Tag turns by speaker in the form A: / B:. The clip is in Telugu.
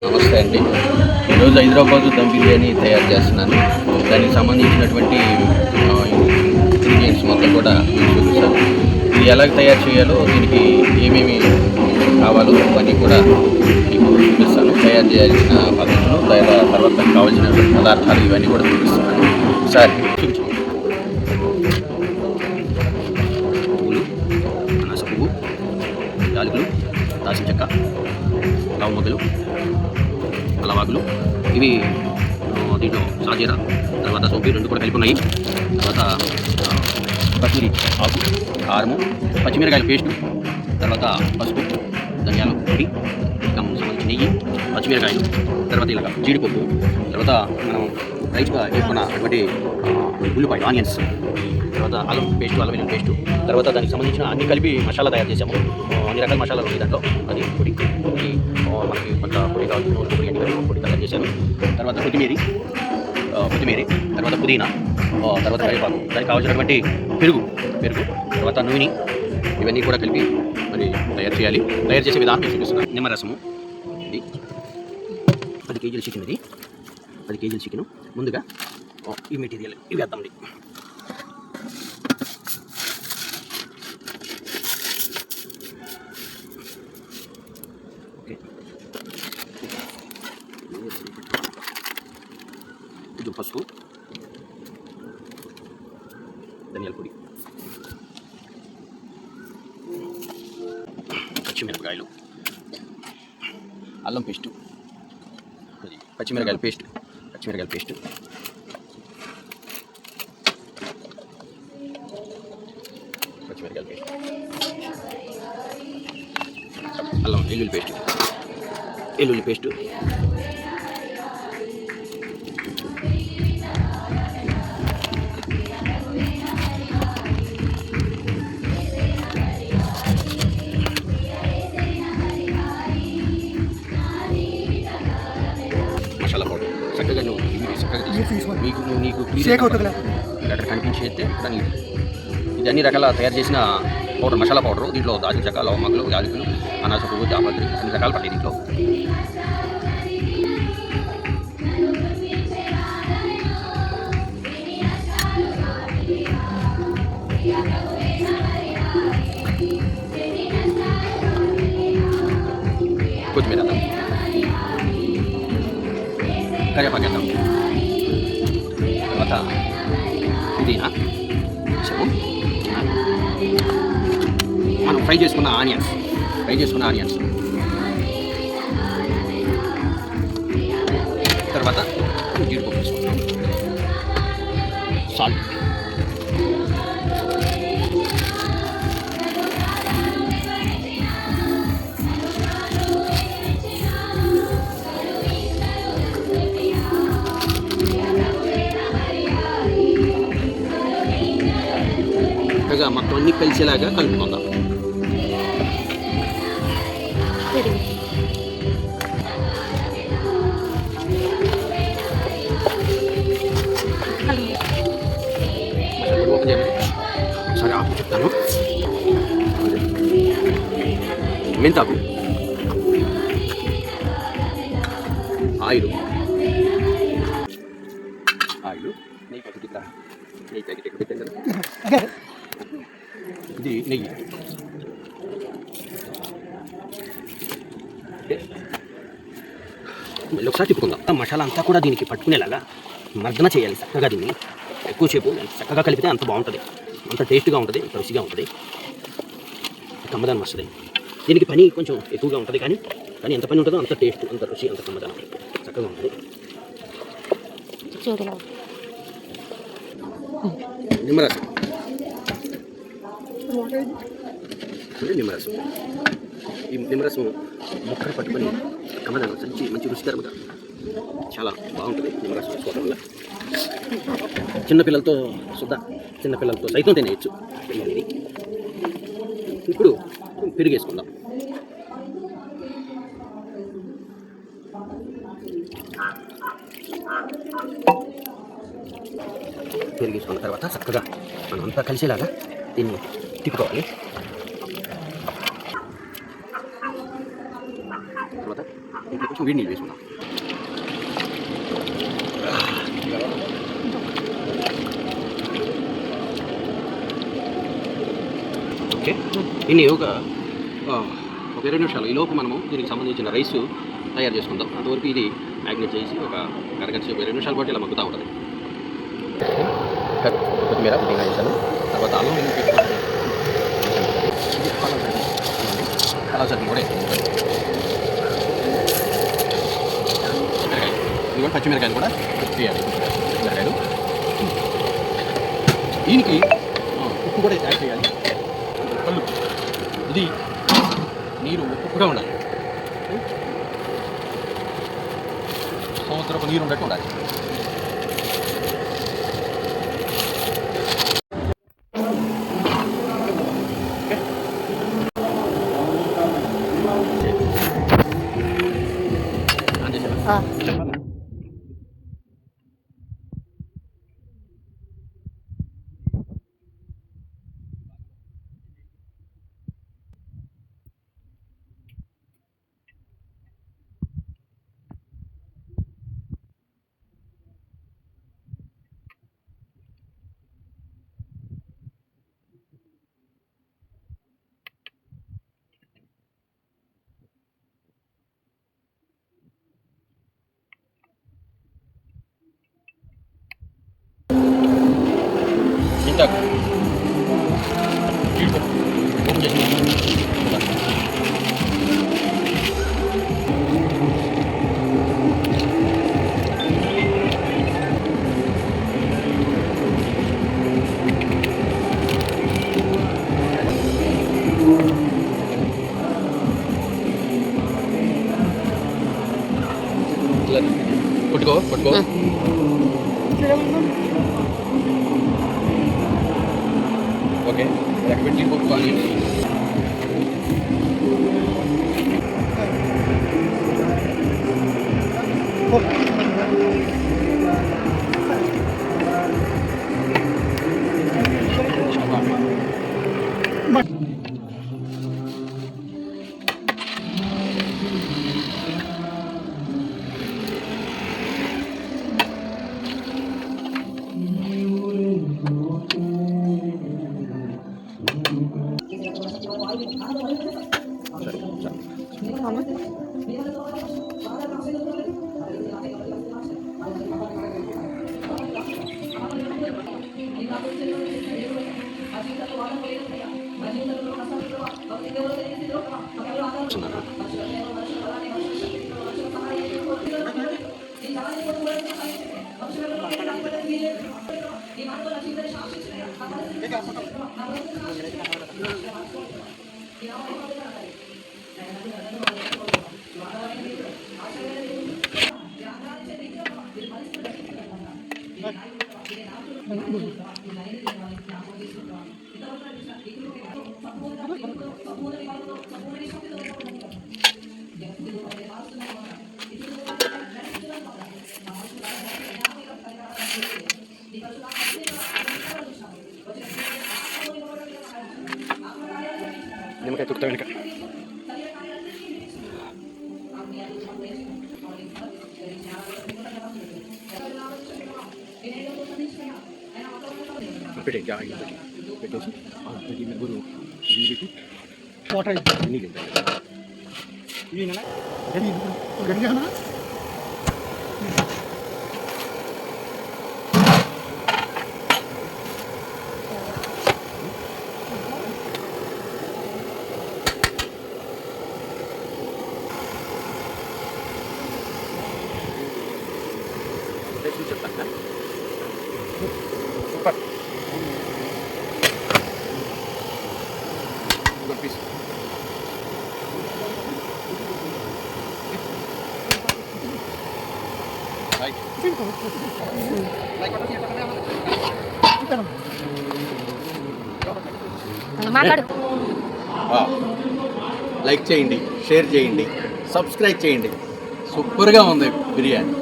A: నమస్తే అండి. ఈరోజు హైదరాబాదు దమ్ బిర్యానీ తయారు చేస్తున్నాను. దానికి సంబంధించినటువంటి ఇంగ్రీడియంట్స్ మొత్తం కూడా మీకు చూపిస్తాను. ఇది ఎలా తయారు చేయాలో, దీనికి ఏమేమి కావాలో అవన్నీ కూడా మీకు చూపిస్తాను. తయారు చేయాల్సిన పద్ధతులు, తర్వాత కావాల్సిన పదార్థాలు ఇవన్నీ కూడా చూపిస్తున్నాను. ఒకసారి చూపించండి. పువ్వులు, అనాస పువ్వు, యాలకులు, దాల్చిన చెక్క, లవంగలు, లవాకులు, ఇవి దీంట్లో సాజీరా, తర్వాత సోంపి రెండు కూడా కలిపి ఉన్నాయి. తర్వాత కస్తూరి ఆకు, కారము, పచ్చిమిరకాయల పేస్టు, తర్వాత పసుపు, ధనియాల పొడి, సంబంధించి నెయ్యి, పచ్చిమిరకాయలు, తర్వాత ఇలాగ జీడిపప్పు, తర్వాత మనం రైస్గా వేసుకున్నటువంటి ఉల్లిపాయ ఆనియన్స్, తర్వాత అల్లం పేస్టు, అల్లం వెల్లుల్లి పేస్టు, తర్వాత దానికి సంబంధించిన అన్ని కలిపి మసాలా తయారు చేసాము. అన్ని రకాల మసాలాలు ఉన్నాయి దాంట్లో. అది పొడి మనకి కొంత పొడి కావాలి, పొడి అన్ని కలిపి పొడి తయారు చేశాను. తర్వాత కొత్తిమీర, తర్వాత పుదీనా, తర్వాత కరివేపాకు, దానికి కావాల్సినటువంటి పెరుగు, తర్వాత నూనె, ఇవన్నీ కూడా కలిపి మరి తయారు చేయాలి. తయారు చేసే విధానం నేను చూపిస్తున్నాను. నిమ్మరసము, ఇది 10 కేజీల చికెన్, ఇది 10 కేజీల చికెను. ముందుగా ఈ మెటీరియల్ ఇవి వేద్దామండి. ఓకే, కొంచెం పసుపు, ధనియాల పొడి, పచ్చిమిరపకాయలు, అల్లం పేస్టు, పచ్చిమిరకాయల పేస్టు, అల్లం వెల్లుల్లి పేస్టు, మసాలా పౌడర్. చక్కగా నీకు లెటర్ కనిపించేస్తే దాన్ని ఇది అన్ని రకాల తయారు చేసిన పౌడర్, మసాలా పౌడరు. దీంట్లో దాల్చిన చెక్క, లవంగాలు, యాలకులు, అనాస పువ్వు, జాపత్రి, అన్ని రకాలు పట్టాయి దీంట్లో. కొత్తిమీర వేద్దాం, కరివేపాకు వేద్దాం, తర్వాత పుదీనా వేసాము. మనం ఫ్రై చేసుకున్న ఆనియన్స్, తర్వాత జీడిపప్పు వేసుకుంటాం, సాల్ట్, మొత్తం అన్ని కలిసేలాగా కలుపుకుందాం. సరే ఆపు చెప్తాను. మెంతాకు, ఆయిల్, నెయ్యి ప్యాకెట్ ఎక్కడ పెట్టాను కదా, ఇది నెయ్యి. మళ్ళీ ఒకసారి తిప్పుకుందాం. మసాలా అంతా కూడా దీనికి పట్టుకునేలాగా మర్దన చేయాలి చక్కగా. దీన్ని ఎక్కువసేపు చక్కగా కలిపితే అంత బాగుంటుంది, అంత టేస్ట్గా ఉంటుంది, అంత రుచిగా ఉంటుంది, కమ్మదనం వస్తుంది. దీనికి పని కొంచెం ఎక్కువగా ఉంటుంది, కానీ ఎంత పని ఉంటుందో అంత టేస్ట్, అంత రుచి, అంత కమ్మదనం చక్కగా ఉంటుంది. నిమ్మరసం, ఈ నిమ్మరసం మొక్కలు పట్టుకొని కమ్మదనం మంచి రుచికరంగా చాలా బాగుంటుంది. నిమ్మరసం వేసుకోవడం వల్ల చిన్నపిల్లలతో సైతం తినేయచ్చు. ఇప్పుడు పెరుగు వేసుకుందాం. పెరుగు వేసుకున్న తర్వాత చక్కగా మనం అంతా కలిసేలాగా దీన్ని తిప్పుకోవాలి. తర్వాత కొంచెం వేడి నీళ్ళు వేసుకుందాం. ఓకే, దీన్ని ఒక 20 నిమిషాలు ఈలోపు మనము దీనికి సంబంధించిన రైస్ తయారు చేసుకుందాం. అంతవరకు ఇది మ్యాగ్నేట్ చేసి ఒక అరగంట సేపు 20 నిమిషాల పాటు ఇలా మగ్గుతూ ఉంటుంది. కొత్తిమీర పుదీనా వేసాను, తర్వాత అల్లం వెల్లుల్లి పేస్ట్ అలా చట్నీ కూడా ఇదిగో పచ్చిమిరకాయలు కూడా వేయాలి. పచ్చిమిరకాయలు దీనికి ఉప్పు కూడా యాడ్ చేయాలి. కళ్ళు ఇది నీరు ఉప్పుగా ఉండాలి, సంవత్సరపు నీరు ఉండట్టు ఉండాలి. Так. పట్టుకో ఓకే, పెట్టి పట్టుకోవాలి. నిమ్మకాయ తుక్కుతా వెనుక పెట్టే పెట్టేసి ముగ్గురు పెట్టి వాటర్ నీళ్ళు గడిగానా చెప్తాను సూపర్ గుడ్ పీస్ లైక్ చేయండి, షేర్ చేయండి, సబ్స్క్రైబ్ చేయండి. సూపర్గా ఉంది బిర్యానీ.